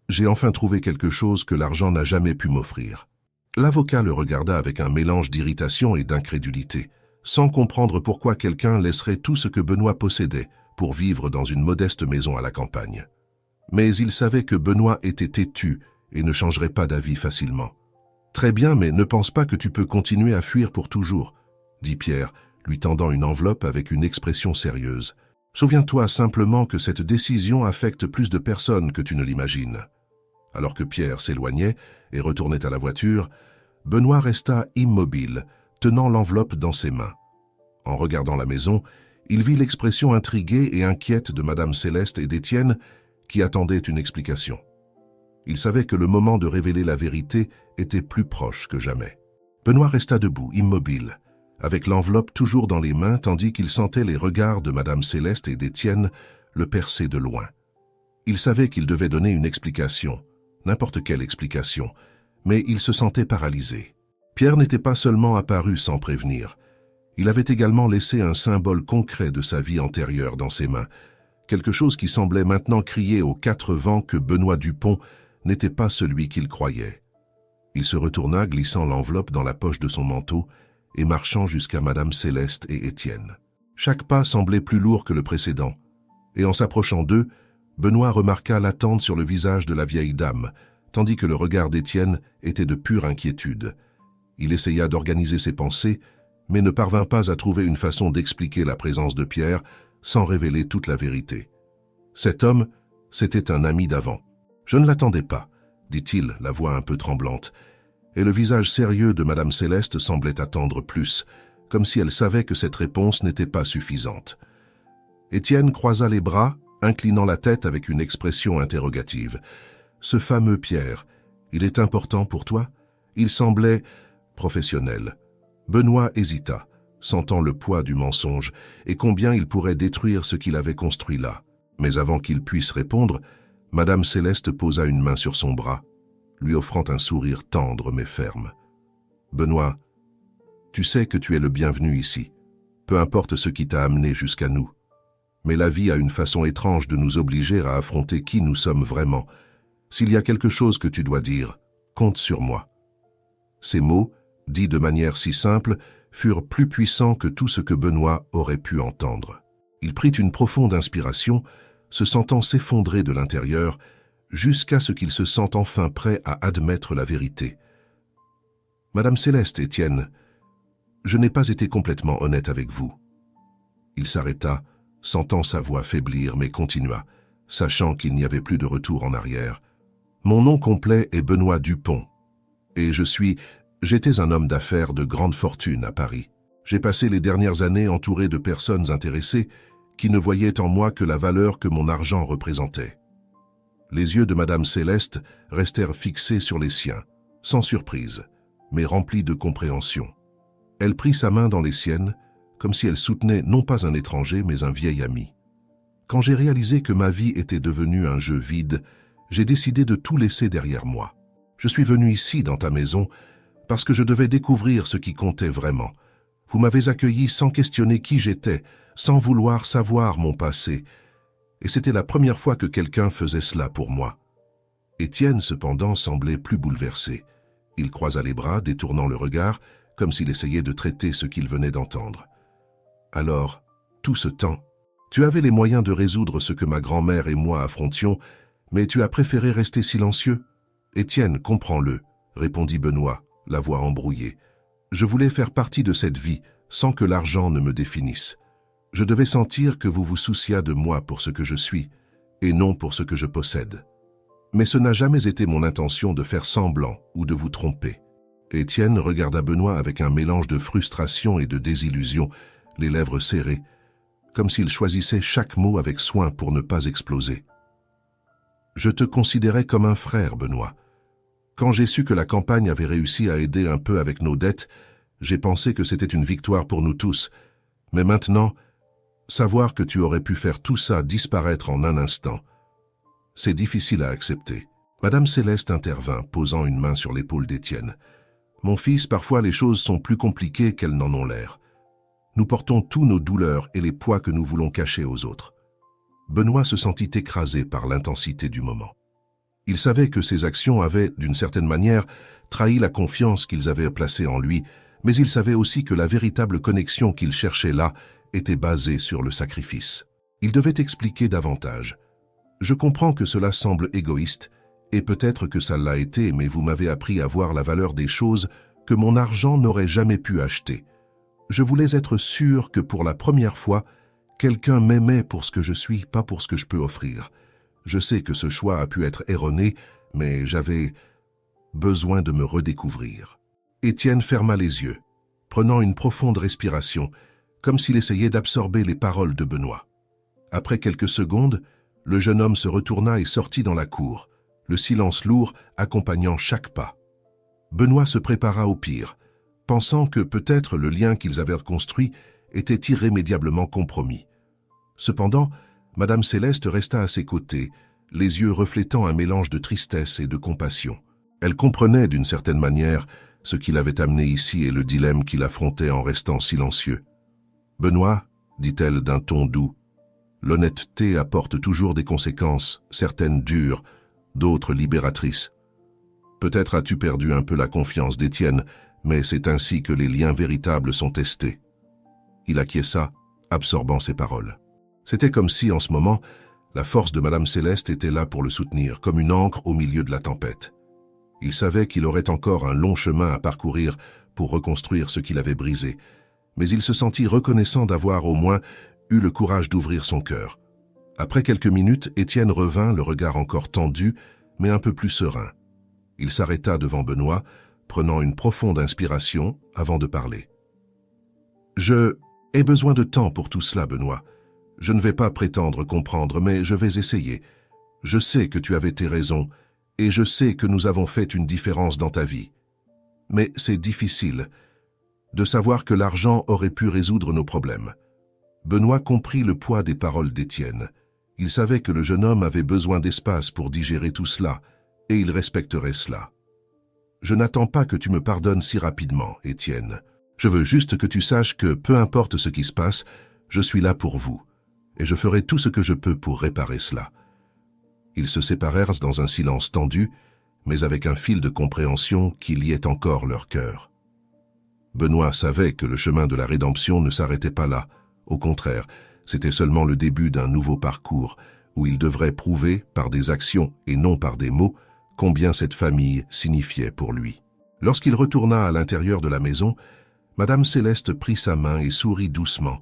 j'ai enfin trouvé quelque chose que l'argent n'a jamais pu m'offrir. » L'avocat le regarda avec un mélange d'irritation et d'incrédulité, sans comprendre pourquoi quelqu'un laisserait tout ce que Benoît possédait pour vivre dans une modeste maison à la campagne. Mais il savait que Benoît était têtu et ne changerait pas d'avis facilement. « Très bien, mais ne pense pas que tu peux continuer à fuir pour toujours, » dit Pierre, lui tendant une enveloppe avec une expression sérieuse. « Souviens-toi simplement que cette décision affecte plus de personnes que tu ne l'imagines. » Alors que Pierre s'éloignait et retournait à la voiture, Benoît resta immobile, tenant l'enveloppe dans ses mains. En regardant la maison, il vit l'expression intriguée et inquiète de Madame Céleste et d'Étienne qui attendaient une explication. Il savait que le moment de révéler la vérité était plus proche que jamais. Benoît resta debout, immobile, avec l'enveloppe toujours dans les mains tandis qu'il sentait les regards de Madame Céleste et d'Étienne le percer de loin. Il savait qu'il devait donner une explication, n'importe quelle explication, mais il se sentait paralysé. Pierre n'était pas seulement apparu sans prévenir. Il avait également laissé un symbole concret de sa vie antérieure dans ses mains, quelque chose qui semblait maintenant crier aux quatre vents que Benoît Dupont n'était pas celui qu'il croyait. Il se retourna, glissant l'enveloppe dans la poche de son manteau et marchant jusqu'à Madame Céleste et Étienne. Chaque pas semblait plus lourd que le précédent, et en s'approchant d'eux, Benoît remarqua l'attente sur le visage de la vieille dame, tandis que le regard d'Étienne était de pure inquiétude. Il essaya d'organiser ses pensées, mais ne parvint pas à trouver une façon d'expliquer la présence de Pierre sans révéler toute la vérité. Cet homme, c'était un ami d'avant. « Je ne l'attendais pas », dit-il, la voix un peu tremblante, et le visage sérieux de Madame Céleste semblait attendre plus, comme si elle savait que cette réponse n'était pas suffisante. Étienne croisa les bras, inclinant la tête avec une expression interrogative. « Ce fameux Pierre, il est important pour toi ?» Il semblait professionnel. Benoît hésita, sentant le poids du mensonge et combien il pourrait détruire ce qu'il avait construit là. Mais avant qu'il puisse répondre, Madame Céleste posa une main sur son bras, lui offrant un sourire tendre mais ferme. « Benoît, tu sais que tu es le bienvenu ici, peu importe ce qui t'a amené jusqu'à nous. Mais la vie a une façon étrange de nous obliger à affronter qui nous sommes vraiment. S'il y a quelque chose que tu dois dire, compte sur moi. » Ces mots, dits de manière si simple, furent plus puissants que tout ce que Benoît aurait pu entendre. Il prit une profonde inspiration, se sentant s'effondrer de l'intérieur, jusqu'à ce qu'il se sente enfin prêt à admettre la vérité. « Madame Céleste, Étienne, je n'ai pas été complètement honnête avec vous. » Il s'arrêta, sentant sa voix faiblir, mais continua, sachant qu'il n'y avait plus de retour en arrière. « Mon nom complet est Benoît Dupont, et j'étais un homme d'affaires de grande fortune à Paris. J'ai passé les dernières années entouré de personnes intéressées qui ne voyaient en moi que la valeur que mon argent représentait. » Les yeux de Madame Céleste restèrent fixés sur les siens, sans surprise, mais remplis de compréhension. Elle prit sa main dans les siennes, comme si elle soutenait non pas un étranger, mais un vieil ami. « Quand j'ai réalisé que ma vie était devenue un jeu vide, j'ai décidé de tout laisser derrière moi. Je suis venu ici, dans ta maison, parce que je devais découvrir ce qui comptait vraiment. Vous m'avez accueilli sans questionner qui j'étais, sans vouloir savoir mon passé. Et c'était la première fois que quelqu'un faisait cela pour moi. » Étienne, cependant, semblait plus bouleversé. Il croisa les bras, détournant le regard, comme s'il essayait de traiter ce qu'il venait d'entendre. « Alors, tout ce temps, tu avais les moyens de résoudre ce que ma grand-mère et moi affrontions, Mais tu as préféré rester silencieux? Étienne, comprends-le, répondit Benoît, la voix embrouillée. Je voulais faire partie de cette vie sans que l'argent ne me définisse. Je devais sentir que vous vous souciâtes de moi pour ce que je suis, et non pour ce que je possède. Mais ce n'a jamais été mon intention de faire semblant ou de vous tromper. Étienne regarda Benoît avec un mélange de frustration et de désillusion, les lèvres serrées, comme s'il choisissait chaque mot avec soin pour ne pas exploser. Je te considérais comme un frère, Benoît. Quand j'ai su que la campagne avait réussi à aider un peu avec nos dettes, j'ai pensé que c'était une victoire pour nous tous. Mais maintenant, savoir que tu aurais pu faire tout ça disparaître en un instant, c'est difficile à accepter. Madame Céleste intervint, posant une main sur l'épaule d'Étienne. Mon fils, parfois les choses sont plus compliquées qu'elles n'en ont l'air. Nous portons tous nos douleurs et les poids que nous voulons cacher aux autres. Benoît se sentit écrasé par l'intensité du moment. Il savait que ses actions avaient, d'une certaine manière, trahi la confiance qu'ils avaient placée en lui, mais il savait aussi que la véritable connexion qu'il cherchait là était basée sur le sacrifice. Il devait expliquer davantage. Je comprends que cela semble égoïste, et peut-être que ça l'a été, mais vous m'avez appris à voir la valeur des choses que mon argent n'aurait jamais pu acheter. Je voulais être sûr que pour la première fois, quelqu'un m'aimait pour ce que je suis, pas pour ce que je peux offrir. Je sais que ce choix a pu être erroné, mais j'avais besoin de me redécouvrir. Étienne ferma les yeux, prenant une profonde respiration, comme s'il essayait d'absorber les paroles de Benoît. Après quelques secondes, le jeune homme se retourna et sortit dans la cour, le silence lourd accompagnant chaque pas. Benoît se prépara au pire, pensant que peut-être le lien qu'ils avaient construit était irrémédiablement compromis. Cependant, Madame Céleste resta à ses côtés, les yeux reflétant un mélange de tristesse et de compassion. Elle comprenait d'une certaine manière ce qui l'avait amené ici et le dilemme qu'il affrontait en restant silencieux. « Benoît, dit-elle d'un ton doux, l'honnêteté apporte toujours des conséquences, certaines dures, d'autres libératrices. Peut-être as-tu perdu un peu la confiance d'Étienne, mais c'est ainsi que les liens véritables sont testés. » Il acquiesça, absorbant ses paroles. C'était comme si, en ce moment, la force de Madame Céleste était là pour le soutenir, comme une ancre au milieu de la tempête. Il savait qu'il aurait encore un long chemin à parcourir pour reconstruire ce qu'il avait brisé, mais il se sentit reconnaissant d'avoir au moins eu le courage d'ouvrir son cœur. Après quelques minutes, Étienne revint, le regard encore tendu, mais un peu plus serein. Il s'arrêta devant Benoît, prenant une profonde inspiration avant de parler. « Je ai besoin de temps pour tout cela, Benoît. Je ne vais pas prétendre comprendre, mais je vais essayer. Je sais que tu avais tes raisons, et je sais que nous avons fait une différence dans ta vie. Mais c'est difficile de savoir que l'argent aurait pu résoudre nos problèmes. » Benoît comprit le poids des paroles d'Étienne. Il savait que le jeune homme avait besoin d'espace pour digérer tout cela, et il respecterait cela. « Je n'attends pas que tu me pardonnes si rapidement, Étienne. Je veux juste que tu saches que, peu importe ce qui se passe, je suis là pour vous, et je ferai tout ce que je peux pour réparer cela. » Ils se séparèrent dans un silence tendu, mais avec un fil de compréhension qui liait encore leur cœur. Benoît savait que le chemin de la rédemption ne s'arrêtait pas là. Au contraire, c'était seulement le début d'un nouveau parcours, où il devrait prouver, par des actions et non par des mots, combien cette famille signifiait pour lui. Lorsqu'il retourna à l'intérieur de la maison, Madame Céleste prit sa main et sourit doucement,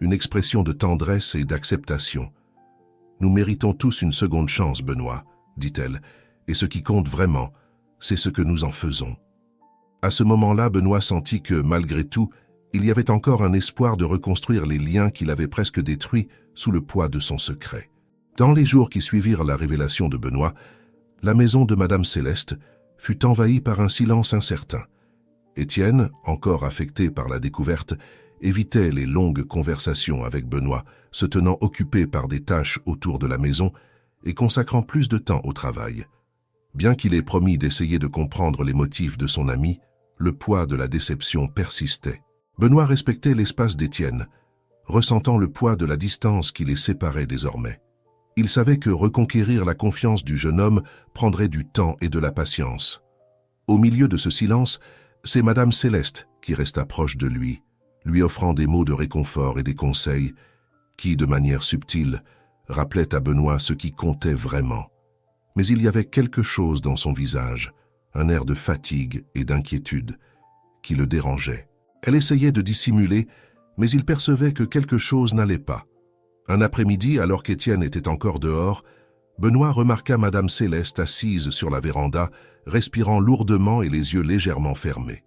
une expression de tendresse et d'acceptation. « Nous méritons tous une seconde chance, Benoît, » dit-elle, « et ce qui compte vraiment, c'est ce que nous en faisons. » À ce moment-là, Benoît sentit que, malgré tout, il y avait encore un espoir de reconstruire les liens qu'il avait presque détruits sous le poids de son secret. Dans les jours qui suivirent la révélation de Benoît, la maison de Madame Céleste fut envahie par un silence incertain. Étienne, encore affecté par la découverte, évitait les longues conversations avec Benoît, se tenant occupé par des tâches autour de la maison et consacrant plus de temps au travail. Bien qu'il ait promis d'essayer de comprendre les motifs de son ami, le poids de la déception persistait. Benoît respectait l'espace d'Étienne, ressentant le poids de la distance qui les séparait désormais. Il savait que reconquérir la confiance du jeune homme prendrait du temps et de la patience. Au milieu de ce silence, c'est Madame Céleste qui resta proche de lui offrant des mots de réconfort et des conseils qui, de manière subtile, rappelaient à Benoît ce qui comptait vraiment, Mais il y avait quelque chose dans son visage, un air de fatigue et d'inquiétude, qui le dérangeait. Elle essayait de dissimuler, mais il percevait que quelque chose n'allait pas. Un après-midi, alors qu'Étienne était encore dehors, Benoît remarqua Madame Céleste assise sur la véranda, respirant lourdement et les yeux légèrement fermés.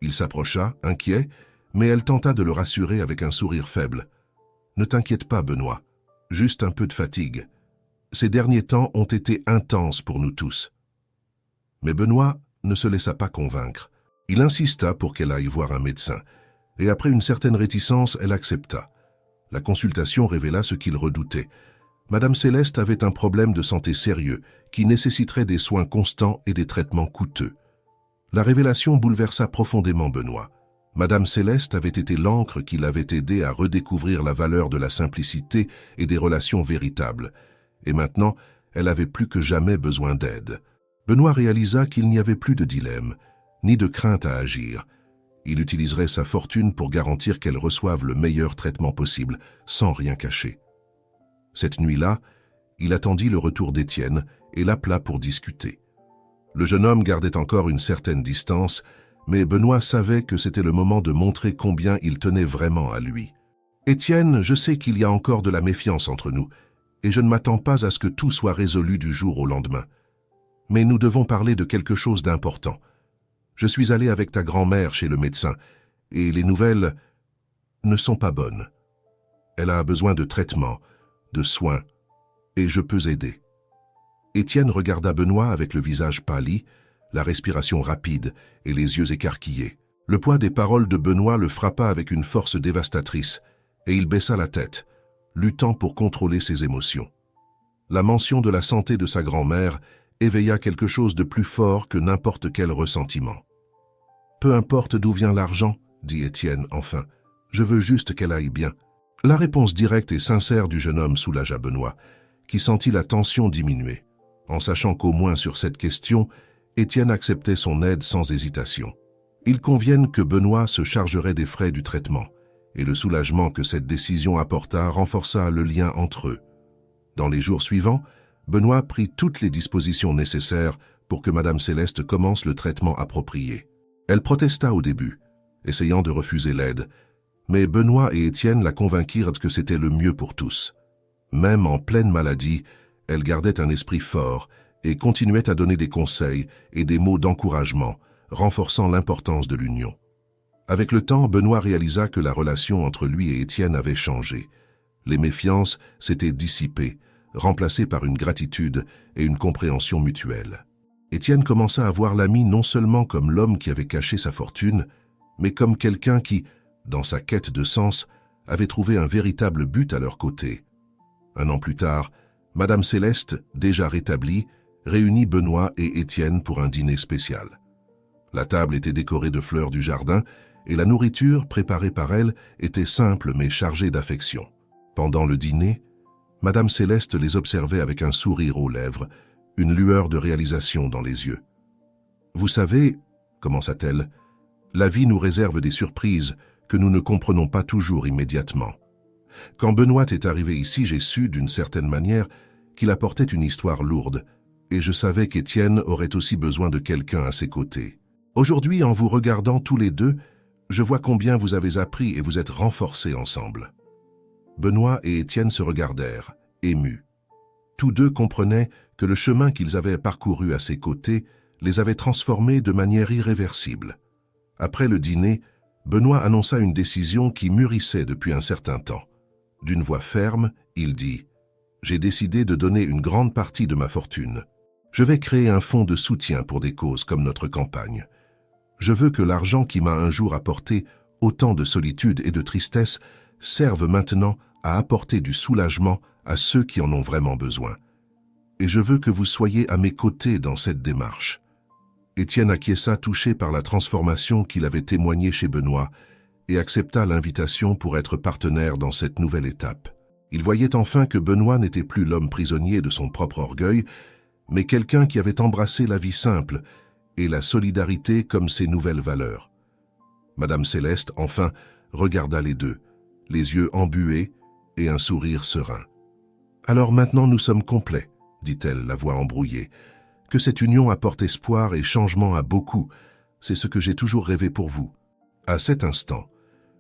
Il s'approcha, inquiet, mais elle tenta de le rassurer avec un sourire faible. « Ne t'inquiète pas, Benoît, juste un peu de fatigue. Ces derniers temps ont été intenses pour nous tous. » Mais Benoît ne se laissa pas convaincre. Il insista pour qu'elle aille voir un médecin, et après une certaine réticence, elle accepta. La consultation révéla ce qu'il redoutait. Madame Céleste avait un problème de santé sérieux qui nécessiterait des soins constants et des traitements coûteux. La révélation bouleversa profondément Benoît. Madame Céleste avait été l'encre qui l'avait aidé à redécouvrir la valeur de la simplicité et des relations véritables. Et maintenant, elle avait plus que jamais besoin d'aide. Benoît réalisa qu'il n'y avait plus de dilemme, ni de crainte à agir. Il utiliserait sa fortune pour garantir qu'elle reçoive le meilleur traitement possible, sans rien cacher. Cette nuit-là, il attendit le retour d'Étienne et l'appela pour discuter. Le jeune homme gardait encore une certaine distance, mais Benoît savait que c'était le moment de montrer combien il tenait vraiment à lui. « Étienne, je sais qu'il y a encore de la méfiance entre nous, et je ne m'attends pas à ce que tout soit résolu du jour au lendemain. Mais nous devons parler de quelque chose d'important. Je suis allé avec ta grand-mère chez le médecin, et les nouvelles ne sont pas bonnes. Elle a besoin de traitement, de soins, et je peux aider. » Étienne regarda Benoît avec le visage pâli, la respiration rapide et les yeux écarquillés. Le poids des paroles de Benoît le frappa avec une force dévastatrice, et il baissa la tête, luttant pour contrôler ses émotions. La mention de la santé de sa grand-mère éveilla quelque chose de plus fort que n'importe quel ressentiment. « Peu importe d'où vient l'argent, » dit Étienne enfin, « je veux juste qu'elle aille bien. » La réponse directe et sincère du jeune homme soulagea Benoît, qui sentit la tension diminuer. En sachant qu'au moins sur cette question, Étienne acceptait son aide sans hésitation. Ils conviennent que Benoît se chargerait des frais du traitement, et le soulagement que cette décision apporta renforça le lien entre eux. Dans les jours suivants, Benoît prit toutes les dispositions nécessaires pour que Madame Céleste commence le traitement approprié. Elle protesta au début, essayant de refuser l'aide, mais Benoît et Étienne la convainquirent que c'était le mieux pour tous. Même en pleine maladie, elle gardait un esprit fort et continuait à donner des conseils et des mots d'encouragement, renforçant l'importance de l'union. Avec le temps, Benoît réalisa que la relation entre lui et Étienne avait changé. Les méfiances s'étaient dissipées, remplacées par une gratitude et une compréhension mutuelle. Étienne commença à voir l'ami non seulement comme l'homme qui avait caché sa fortune, mais comme quelqu'un qui, dans sa quête de sens, avait trouvé un véritable but à leur côté. Un an plus tard, Madame Céleste, déjà rétablie, réunit Benoît et Étienne pour un dîner spécial. La table était décorée de fleurs du jardin et la nourriture, préparée par elle, était simple mais chargée d'affection. Pendant le dîner, Madame Céleste les observait avec un sourire aux lèvres, une lueur de réalisation dans les yeux. « Vous savez, » commença-t-elle, « la vie nous réserve des surprises que nous ne comprenons pas toujours immédiatement. Quand Benoît est arrivé ici, j'ai su, d'une certaine manière, qu'il apportait une histoire lourde, et je savais qu'Étienne aurait aussi besoin de quelqu'un à ses côtés. Aujourd'hui, en vous regardant tous les deux, je vois combien vous avez appris et vous êtes renforcés ensemble. » Benoît et Étienne se regardèrent, émus. Tous deux comprenaient que le chemin qu'ils avaient parcouru à ses côtés les avait transformés de manière irréversible. Après le dîner, Benoît annonça une décision qui mûrissait depuis un certain temps. D'une voix ferme, il dit « J'ai décidé de donner une grande partie de ma fortune. Je vais créer un fonds de soutien pour des causes comme notre campagne. Je veux que l'argent qui m'a un jour apporté autant de solitude et de tristesse serve maintenant à apporter du soulagement à ceux qui en ont vraiment besoin. Et je veux que vous soyez à mes côtés dans cette démarche. » Étienne acquiesça, touché par la transformation qu'il avait témoignée chez Benoît, et accepta l'invitation pour être partenaire dans cette nouvelle étape. Il voyait enfin que Benoît n'était plus l'homme prisonnier de son propre orgueil, mais quelqu'un qui avait embrassé la vie simple et la solidarité comme ses nouvelles valeurs. Madame Céleste, enfin, regarda les deux, les yeux embués et un sourire serein. « Alors maintenant nous sommes complets, » dit-elle, la voix embrouillée. « Que cette union apporte espoir et changement à beaucoup, c'est ce que j'ai toujours rêvé pour vous. » À cet instant,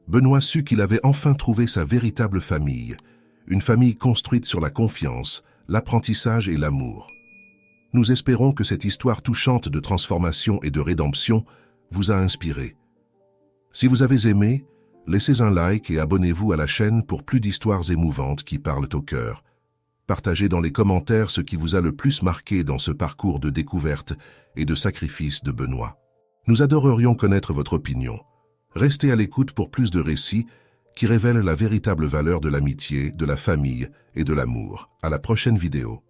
Benoît sut qu'il avait enfin trouvé sa véritable famille, une famille construite sur la confiance, l'apprentissage et l'amour. Nous espérons que cette histoire touchante de transformation et de rédemption vous a inspiré. Si vous avez aimé, laissez un like et abonnez-vous à la chaîne pour plus d'histoires émouvantes qui parlent au cœur. Partagez dans les commentaires ce qui vous a le plus marqué dans ce parcours de découverte et de sacrifice de Benoît. Nous adorerions connaître votre opinion. Restez à l'écoute pour plus de récits qui révèlent la véritable valeur de l'amitié, de la famille et de l'amour. À la prochaine vidéo.